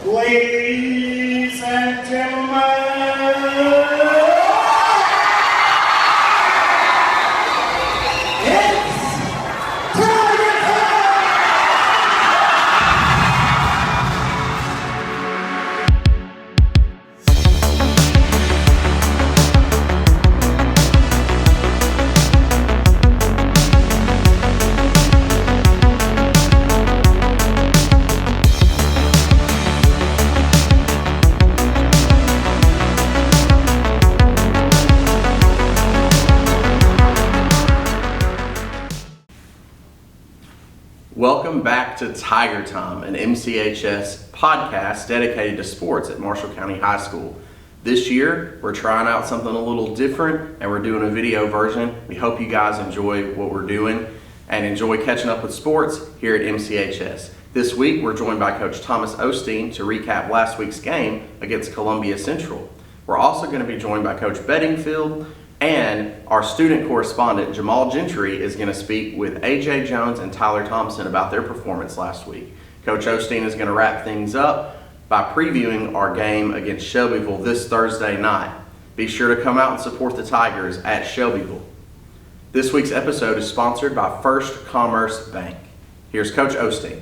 Ladies and gentlemen, Welcome back to Tiger Time, an MCHS podcast dedicated to sports at Marshall County High School. This year, we're trying out something a little different and we're doing a video version. We hope you guys enjoy what we're doing and enjoy catching up with sports here at MCHS. This week, we're joined by Coach Thomas Osteen to recap last week's game against Columbia Central. We're also going to be joined by Coach Beddingfield, and our student correspondent, Jamahl Gentry, is going to speak with AJ Jones and Tyler Thompson about their performance last week. Coach Osteen is going to wrap things up by previewing our game against Shelbyville this Thursday night. Be sure to come out and support the Tigers at Shelbyville. This week's episode is sponsored by First Commerce Bank. Here's Coach Osteen.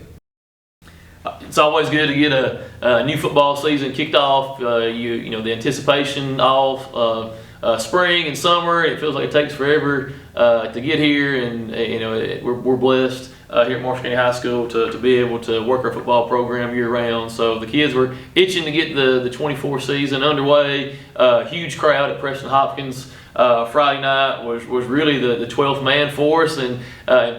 It's always good to get a new football season kicked off. You know the anticipation of spring and summer. It feels like it takes forever to get here, and we're blessed here at Marshall County High School to be able to work our football program year round. So the kids were itching to get the 24 season underway. Huge crowd at Preston Hopkins. Friday night was really the 12th man for us, and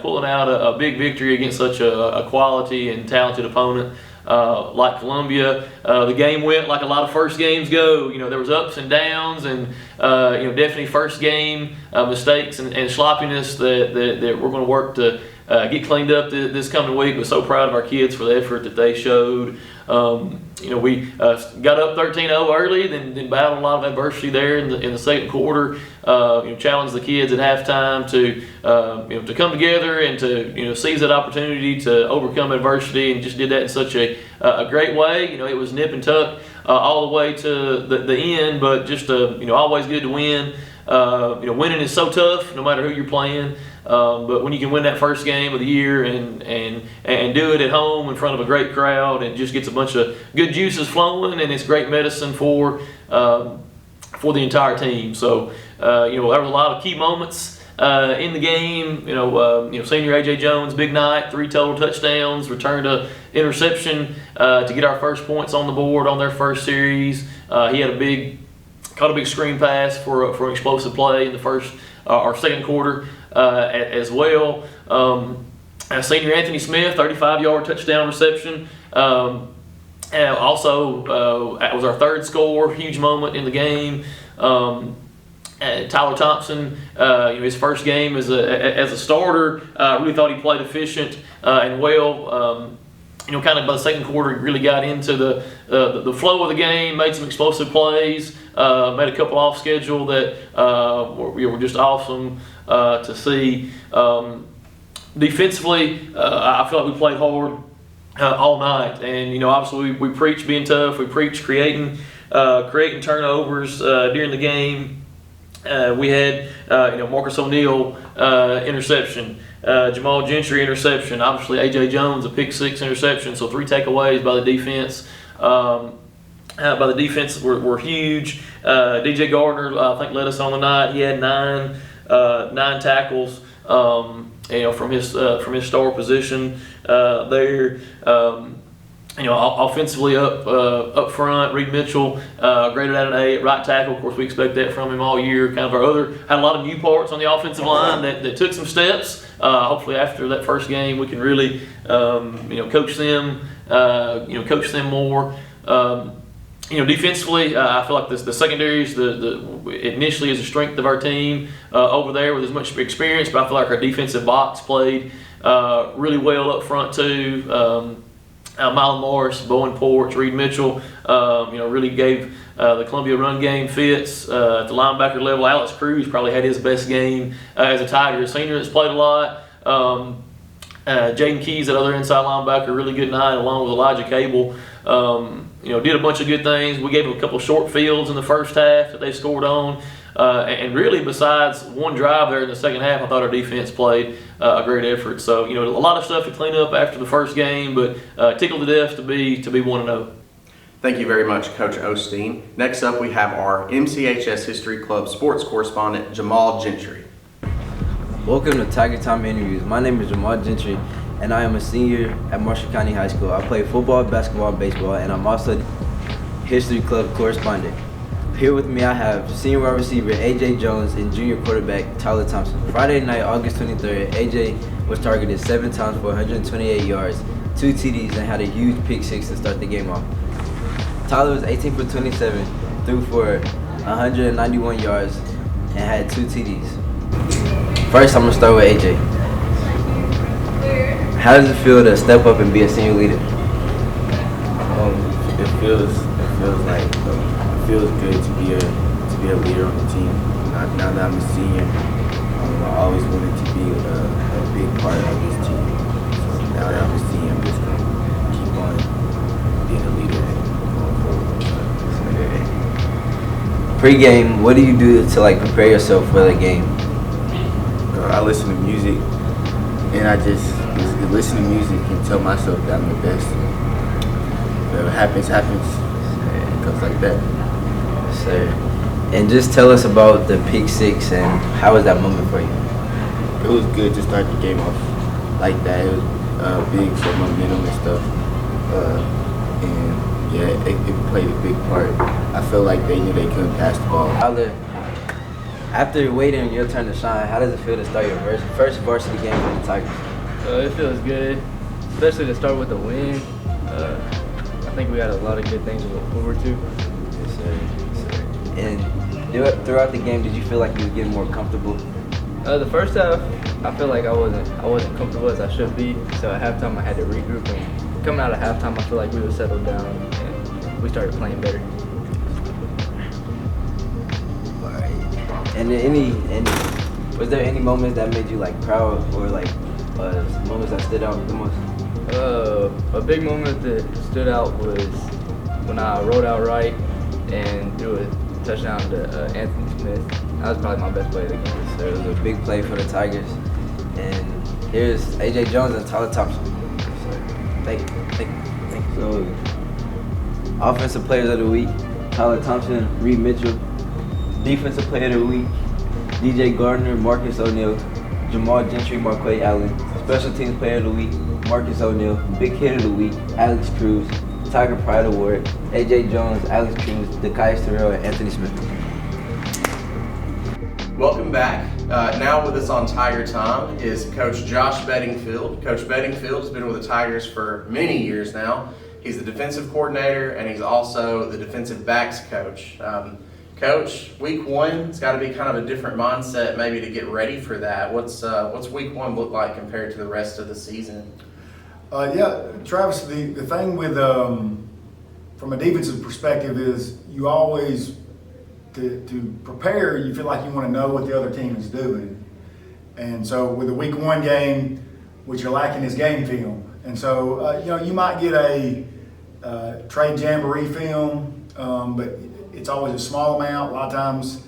pulling out a big victory against such a quality and talented opponent like Columbia. The game went like a lot of first games go. You know, there was ups and downs, and definitely first game mistakes and sloppiness that we're going to work to get cleaned up this coming week. We're so proud of our kids for the effort that they showed. We got up 13-0 early, then battled a lot of adversity there in the second quarter. Challenged the kids at halftime to come together and to seize that opportunity to overcome adversity, and just did that in such a great way. It was nip and tuck all the way to the end, but just always good to win. Winning is so tough no matter who you're playing. But when you can win that first game of the year and do it at home in front of a great crowd, it just gets a bunch of good juices flowing, and it's great medicine for the entire team. So there was a lot of key moments in the game. Senior AJ Jones, big night, 3 total touchdowns, returned a interception to get our first points on the board on their first series. He had caught a big screen pass for an explosive play in the first or second quarter as well. Senior Anthony Smith, 35-yard touchdown reception. And also, that was our third score, huge moment in the game. Tyler Thompson, his first game as a starter, really thought he played efficient and well. Kind of by the second quarter, he really got into the flow of the game, made some explosive plays, made a couple off schedule that were just awesome to see. Defensively, I feel like we played hard all night, and obviously we preach being tough. We preach creating turnovers during the game. We had Marcus O'Neal interception, Jamahl Gentry interception, obviously AJ Jones a pick 6 interception. So 3 takeaways by the defense. Were huge. DJ Gardner I think led us on the night. He had 9 tackles. From his star position there. Offensively up front, Reed Mitchell graded out an A at right tackle. Of course, we expect that from him all year. Kind of had a lot of new parts on the offensive line that took some steps. Hopefully, after that first game, we can really coach them more. Defensively, I feel like the secondaries, initially is the strength of our team over there with as much experience, but I feel like our defensive box played really well up front too. Mylon Morris, Bowen Porch, Reed Mitchell, really gave the Columbia run game fits. At the linebacker level, Alex Cruz probably had his best game as a Tiger. A senior that's played a lot. Jaden Keys, that other inside linebacker, really good night, along with Elijah Cable did a bunch of good things. We gave them a couple short fields in the first half that they scored on. And really, besides one drive there in the second half, I thought our defense played a great effort. So, a lot of stuff to clean up after the first game, but tickled to death to be 1-0. Thank you very much, Coach Osteen. Next up, we have our MCHS History Club sports correspondent, Jamahl Gentry. Welcome to Tiger Time Interviews. My name is Jamahl Gentry, and I am a senior at Marshall County High School. I play football, basketball, and baseball, and I'm also History Club correspondent. Here with me I have senior wide receiver A.J. Jones and junior quarterback Tyler Thompson. Friday night, August 23rd, A.J. was targeted 7 times for 128 yards, 2 TDs, and had a huge pick six to start the game off. Tyler was 18 for 27, threw for 191 yards, and had 2 TDs. First, I'm going to start with A.J. How does it feel to step up and be a senior leader? It feels good to be a leader on the team. Now that I'm a senior, I always wanted to be a big part of this team. So now that I'm a senior, I'm just going to keep on being a leader and going forward. Pre-game, what do you do to prepare yourself for the game? I listen to music, and I just listen to music and tell myself that I'm the best. Whatever happens, happens. It goes like that. Sir. And just tell us about the pick six and how was that moment for you? It was good to start the game off like that. It was big for momentum and stuff. It played a big part. I felt like they knew they couldn't pass the ball. Tyler, after waiting your turn to shine, how does it feel to start your first varsity game for the Tigers? It feels good, especially to start with a win. I think we got a lot of good things to look forward to. Yes, sir. And throughout the game, did you feel like you were getting more comfortable? The first half, I feel like I wasn't comfortable as I should be. So at halftime, I had to regroup. And coming out of halftime, I feel like we were settled down and we started playing better. All right. And was there any moments that made you proud or moments that stood out the most? A big moment that stood out was when I rolled out right and threw a touchdown to Anthony Smith. That was probably my best play of the game. So it was a big play for the Tigers. And here's A.J. Jones and Tyler Thompson. So, thank you. So, Offensive Players of the Week, Tyler Thompson, Reed Mitchell. Defensive Player of the Week, DJ Gardner, Marcus O'Neal, Jamahl Gentry, Marquay Allen. Special Teams Player of the Week, Marcus O'Neal. Big Hit of the Week, Alex Cruz. Tiger Pride Award, A.J. Jones, Alex Cruz, Dekias Terrell, and Anthony Smith. Welcome back. Now with us on Tiger Time is Coach Josh Beddingfield. Coach Beddingfield has been with the Tigers for many years now. He's the defensive coordinator and he's also the defensive backs coach. Coach, week one, it's got to be kind of a different mindset maybe to get ready for that. What's week one look like compared to the rest of the season? Travis, the thing with from a defensive perspective is you always to prepare, you feel like you want to know what the other team is doing. And so with the week one game, what you're lacking is game film. And so, you might get a trade jamboree film, but it's always a small amount. A lot of times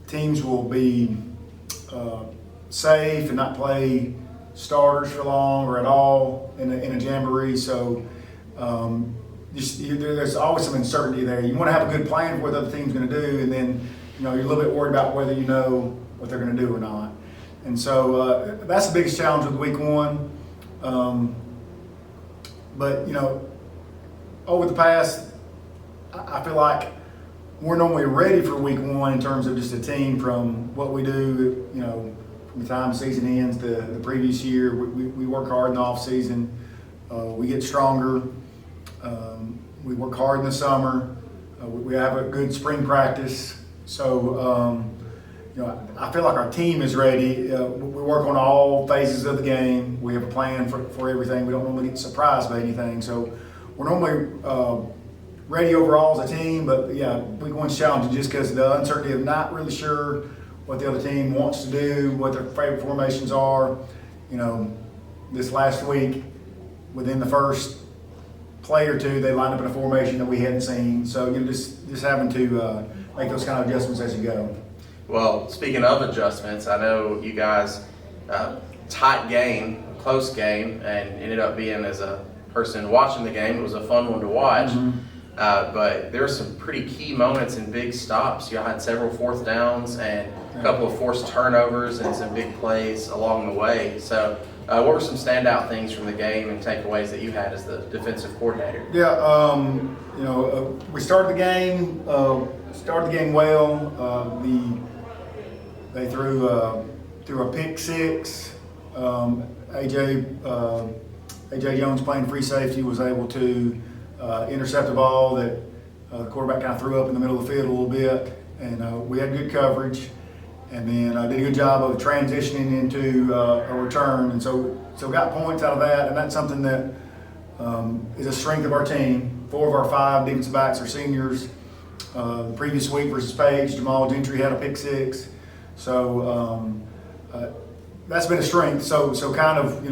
teams will be safe and not play starters for long or at all in a jamboree. So there's always some uncertainty there. You want to have a good plan for what the other team's going to do, and then you're a little bit worried about whether you know what they're going to do or not. And so that's the biggest challenge with week one. But over the past, I feel like we're normally ready for week one in terms of just a team from what we do, from the time the season ends to the previous year. We work hard in the off season. We get stronger. We work hard in the summer. We have a good spring practice. So, I feel like our team is ready. We work on all phases of the game. We have a plan for everything. We don't normally get surprised by anything. So we're normally ready overall as a team. But, week one's challenging just because of the uncertainty of not really sure what the other team wants to do, what their favorite formations are. This last week, within the first play or two, they lined up in a formation that we hadn't seen. So just having to make those kind of adjustments as you go. Well, speaking of adjustments, I know you guys tight game, close game, and ended up being, as a person watching the game, it was a fun one to watch. But there were some pretty key moments and big stops. You had several fourth downs and a couple of forced turnovers and some big plays along the way. So what were some standout things from the game and takeaways that you had as the defensive coordinator? Yeah, we started the game well. They threw a pick six. AJ Jones, playing free safety, was able to intercept the ball that the quarterback kind of threw up in the middle of the field a little bit, and we had good coverage, and then did a good job of transitioning into a return, and so got points out of that, and that's something that is a strength of our team. 4 of our 5 defensive backs are seniors. The previous week versus Page, Jamahl Gentry had a pick six, so that's been a strength. So kind of,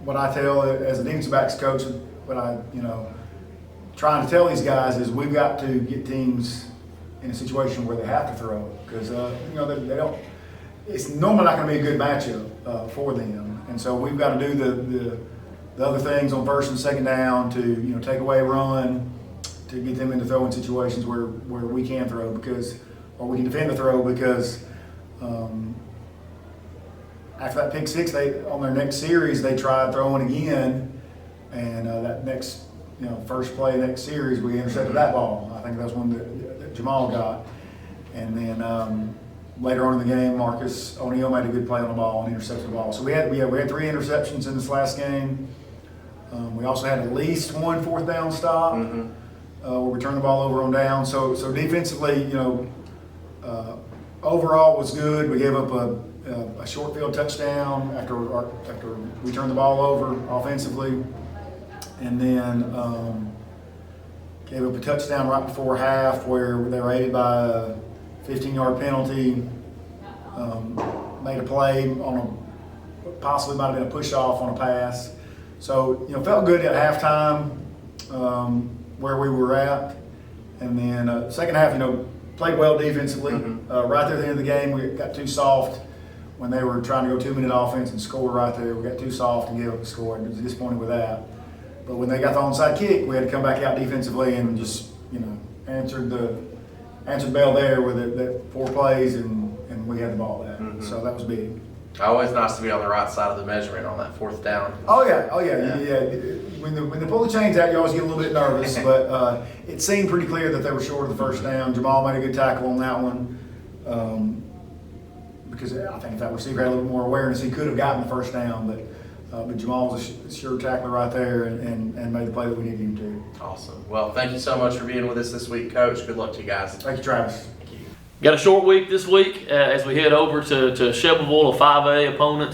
what I tell as a defensive backs coach, what I, trying to tell these guys is we've got to get teams in a situation where they have to throw, because they don't. It's normally not going to be a good matchup for them, and so we've got to do the other things on first and second down to take away a run, to get them into throwing situations where we can throw or we can defend the throw, because after that pick six, on their next series they tried throwing again, and that next first play next series we intercepted that ball. I think that's one that Jamahl got, and then later on in the game Marcus O'Neal made a good play on the ball and intercepted the ball. So we had 3 interceptions in this last game. We also had at least 1 fourth down stop. Where we turned the ball over on down. So defensively, overall was good. We gave up a short field touchdown after we turned the ball over offensively, and then gave up a touchdown right before half where they were aided by a 15-yard penalty. Made a play on possibly might have been a push off on a pass. So felt good at halftime. Where we were at, and then second half, played well defensively. Right there at the end of the game, we got too soft when they were trying to go 2-minute offense and score right there. We got too soft and gave up the score, and was disappointed with that. But when they got the onside kick, we had to come back out defensively and just answered bell there with that 4 plays, and we had the ball back. So that was big. Always nice to be on the right side of the measurement on that fourth down. Oh yeah. When they pull the chains out, you always get a little bit nervous, but it seemed pretty clear that they were short of the first down. Jamahl made a good tackle on that one, because I think if that receiver had a little more awareness, he could have gotten the first down. But Jamahl was a sure tackler right there and made the play that we needed him to. Awesome. Well, thank you so much for being with us this week, Coach. Good luck to you guys. Thank you, Travis. Got a short week this week as we head over to Shelbyville, a 5A opponent.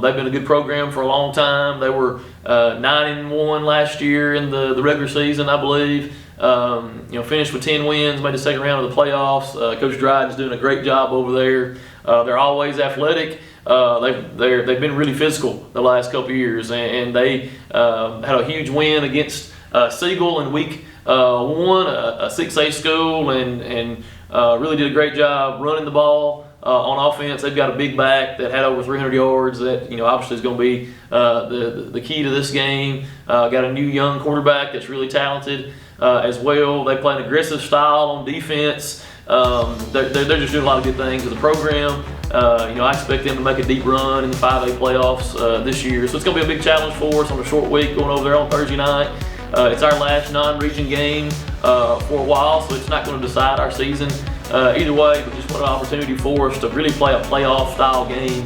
They've been a good program for a long time. They were 9-1 last year in the regular season, I believe. Finished with 10 wins, made the second round of the playoffs. Coach Dryden's doing a great job over there. They're always athletic. They've been really physical the last couple of years, and they had a huge win against Siegel in week 1, a 6A school, and really did a great job running the ball on offense. They've got a big back that had over 300 yards that obviously is going to be the key to this game. Got a new young quarterback that's really talented as well. They play an aggressive style on defense. They're just doing a lot of good things with the program. I expect them to make a deep run in the 5A playoffs this year. So it's going to be a big challenge for us on a short week going over there on Thursday night. It's our last non-region game for a while, so it's not going to decide our season either way, but just what an opportunity for us to really play a playoff style game,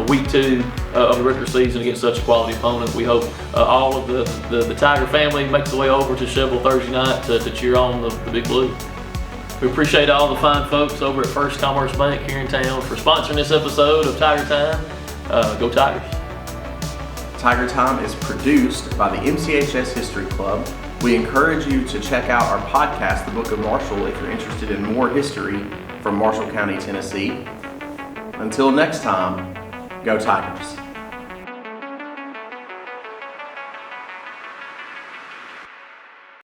week 2 of the regular season against such a quality opponent. We hope all of the Tiger family makes the way over to Shelbyville Thursday night to cheer on the Big Blue. We appreciate all the fine folks over at First Commerce Bank here in town for sponsoring this episode of Tiger Time. Go Tigers. Tiger Time is produced by the MCHS History Club. We encourage you to check out our podcast, The Book of Marshall, if you're interested in more history from Marshall County, Tennessee. Until next time, go Tigers.